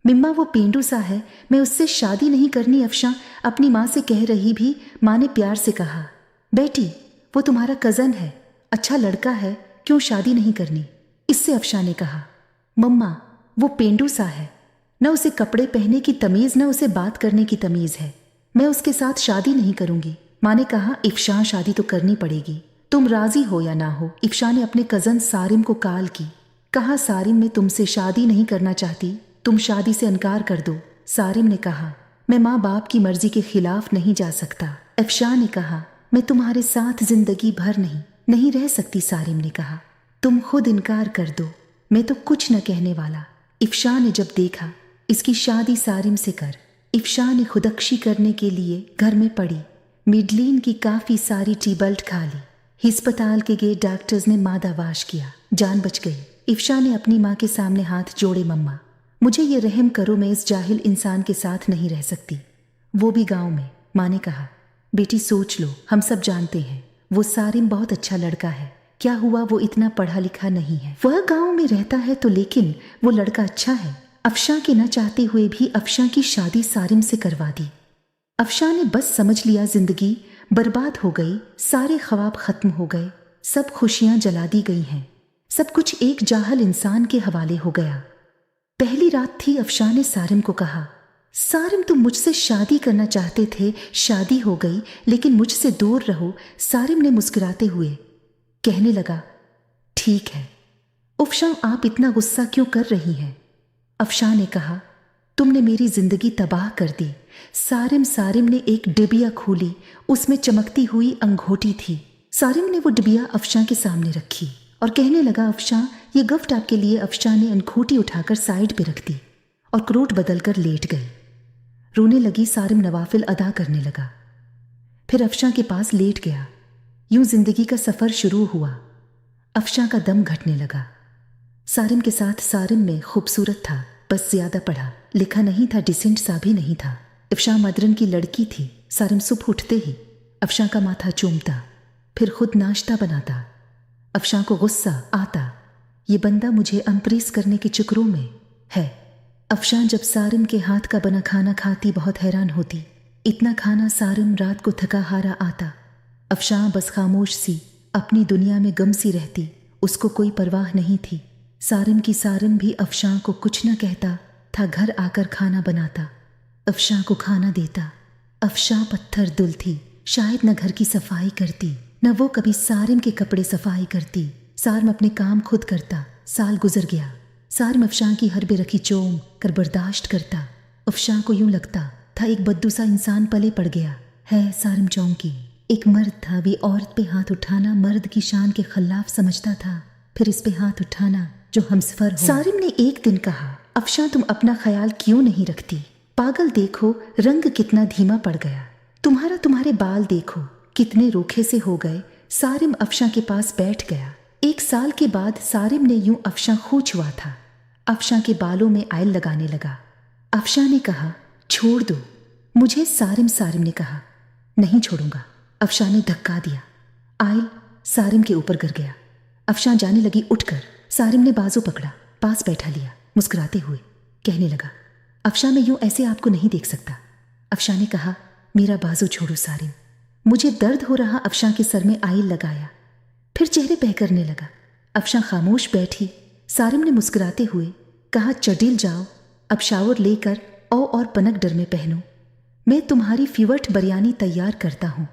मिम्मा वो पेंडू सा है, मैं उससे शादी नहीं करनी। अफशा अपनी माँ से कह रही भी। माँ ने प्यार से कहा, बेटी वो तुम्हारा कज़न है, अच्छा लड़का है, क्यों शादी नहीं करनी। इससे अफशा ने कहा, मम्मा वो पेंडू सा है, न उसे कपड़े पहनने की तमीज़ न उसे बात करने की तमीज़ है, मैं उसके साथ शादी नहीं करूँगी। माँ ने कहा, इफ्शा शादी तो करनी पड़ेगी, तुम राजी हो या ना हो। इफ्शा ने अपने कज़न सारिम को कॉल की। कहा, सारिम मैं तुमसे शादी नहीं करना चाहती, तुम शादी से इनकार कर दो। सारिम ने कहा, मैं माँ बाप की मर्जी के खिलाफ नहीं जा सकता। इफ्शा ने कहा, मैं तुम्हारे साथ जिंदगी भर नहीं रह सकती। सारिम ने कहा, तुम खुद इनकार कर दो, मैं तो कुछ न कहने वाला। इफ्शा ने जब देखा इसकी शादी सारिम से कर, इफ्शा ने खुदकशी करने के लिए घर में पड़ी। मिडलीन की काफ़ी सारी टीबल्ट खा ली। अस्पताल के गए डॉक्टर्स ने मादावाश किया, जान बच गई। इफ्शा ने अपनी माँ के सामने हाथ जोड़े, मम्मा मुझे ये रहम करो, मैं इस जाहिल इंसान के साथ नहीं रह सकती, वो भी गांव में। माँ ने कहा, बेटी सोच लो, हम सब जानते हैं वो सारिम बहुत अच्छा लड़का है, क्या हुआ वो इतना पढ़ा लिखा नहीं है, वह गांव में रहता है तो, लेकिन वो लड़का अच्छा है। अफशा के न चाहते हुए भी अफशा की शादी सारिम से करवा दी। अफशा ने बस समझ लिया जिंदगी बर्बाद हो गई, सारे ख्वाब खत्म हो गए, सब खुशियां जला दी गई हैं, सब कुछ एक जाहल इंसान के हवाले हो गया। पहली रात थी। अफशा ने सारिम को कहा, सारिम तुम मुझसे शादी करना चाहते थे, शादी हो गई, लेकिन मुझसे दूर रहो। सारिम ने मुस्कुराते हुए कहने लगा, ठीक है। अफशा आप इतना गुस्सा क्यों कर रही हैं। अफशा ने कहा, तुमने मेरी जिंदगी तबाह कर दी। सारिम ने एक डिबिया खोली, उसमें चमकती हुई अंगूठी थी। सारिम ने वो डिबिया अफशा के सामने रखी और कहने लगा, अफशा ये गिफ्ट आपके लिए। अफशा ने अंगूठी उठाकर साइड पे रख दी और क्रोट बदलकर लेट गई। रोने लगी। सारिम नवाफिल अदा करने लगा, फिर अफशा के पास लेट गया। यूं जिंदगी का सफर शुरू हुआ। अफशा का दम घटने लगा। सारिम के साथ सारिम में खूबसूरत था, बस ज्यादा पढ़ा लिखा नहीं था, डिसेंट सा भी नहीं था। अफशा मदरन की लड़की थी। सारिम सुबह उठते ही अफशा का माथा चूमता, फिर खुद नाश्ता बनाता। अफशा को गुस्सा आता, ये बंदा मुझे इम्प्रेस करने के चक्रों में है। अफशा जब सारिम के हाथ का बना खाना खाती बहुत हैरान होती, इतना खाना। सारिम रात को थका हारा आता। अफशा बस खामोश सी अपनी दुनिया में गम सी रहती, उसको कोई परवाह नहीं थी। सारिम भी अफशा को कुछ न कहता था, घर आकर खाना बनाता, अफशा को खाना देता। अफशा पत्थर दिल थी, शायद न घर की सफाई करती, न वो कभी सारिम के कपड़े सफाई करती। सारिम अपने काम खुद करता। साल गुजर गया। सारिम अफशा की हर बेरखी चोम कर बर्दाश्त करता। अफशा को यूं लगता था एक बद्दू सा इंसान पले पड़ गया है। सारिम चौंकी। एक मर्द था, वे औरत पे हाथ उठाना मर्द की शान के खिलाफ समझता था, फिर इस पे हाथ उठाना जो हमसफर हो। सारिम ने एक दिन कहा, अफशा तुम अपना ख्याल क्यों नहीं रखती, पागल देखो रंग कितना धीमा पड़ गया, तुम्हारे बाल देखो कितने रूखे से हो गए। सारिम अफशा के पास बैठ गया। 1 साल के बाद सारिम ने यूं अफशा खो छुआ था। अफशा के बालों में आयल लगाने लगा। अफशा ने कहा, छोड़ दो मुझे। सारिम ने कहा, नहीं छोड़ूंगा। अफशा ने धक्का दिया। आयल सारिम के ऊपर गिर गया। अफशा जाने लगी उठकर। सारिम ने बाजू पकड़ा, पास बैठा लिया, मुस्कुराते हुए कहने लगा, अफशा मैं यूं ऐसे आपको नहीं देख सकता। अफशा ने कहा, मेरा बाजू छोड़ो सारिम, मुझे दर्द हो रहा। अफशा के सर में आयल लगाया, फिर चेहरे पे करने लगा। अफशा खामोश बैठी। सारिम ने मुस्कुराते हुए कहा, चडिल जाओ, अब शावर लेकर आओ और पनक डर में पहनो, मैं तुम्हारी फीवट बिरयानी तैयार करता हूँ।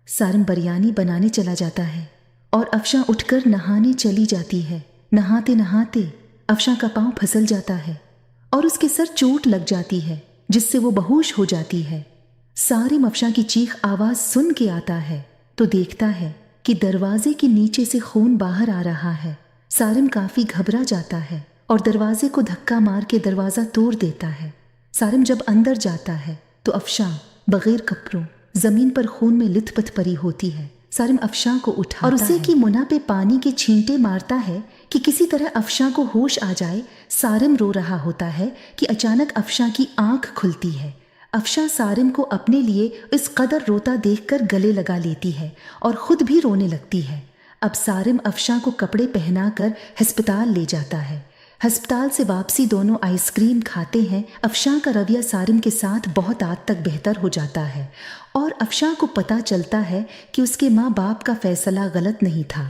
सारिम बिरयानी बनाने चला जाता है और अफशा उठकर नहाने चली जाती है। नहाते नहाते अफशा का पांव फिसल जाता है और उसके सर चोट लग जाती है, जिससे वो बेहोश हो जाती है। सारिम अफशा की चीख आवाज सुन के आता है तो देखता है कि दरवाजे के नीचे से खून बाहर आ रहा है। सारिम काफी घबरा जाता है और दरवाजे को धक्का मार के दरवाजा तोड़ देता है। सारिम जब अंदर जाता है तो अफशा बगैर कपड़ों जमीन पर खून में लिथपथ पड़ी होती है। सारिम अफशा को उठाता और उसे की मुना पे पानी के छींटे मारता है कि किसी तरह अफशा को होश आ जाए। सारिम रो रहा होता है कि अचानक अफशा की आंख खुलती है। अफशा सारिम को अपने लिए इस कदर रोता देखकर गले लगा लेती है और खुद भी रोने लगती है। अब सारिम अफशा को कपड़े पहनाकर अस्पताल ले जाता है। अस्पताल से वापसी दोनों आइसक्रीम खाते हैं। अफशां का रवैया सारिम के साथ बहुत हद तक बेहतर हो जाता है और अफशां को पता चलता है कि उसके माँ बाप का फैसला गलत नहीं था।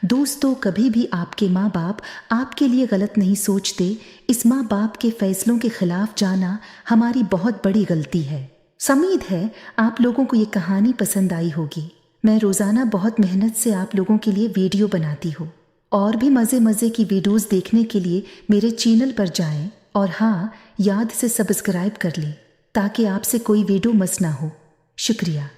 दोस्तों, कभी भी आपके माँ बाप आपके लिए गलत नहीं सोचते। इस माँ बाप के फैसलों के खिलाफ जाना हमारी बहुत बड़ी गलती है। उम्मीद है आप लोगों को ये कहानी पसंद आई होगी। मैं रोज़ाना बहुत मेहनत से आप लोगों के लिए वीडियो बनाती हूँ। और भी मज़े की वीडियोस देखने के लिए मेरे चैनल पर जाएं और हाँ, याद से सब्सक्राइब कर लें ताकि आपसे कोई वीडियो मिस ना हो। शुक्रिया।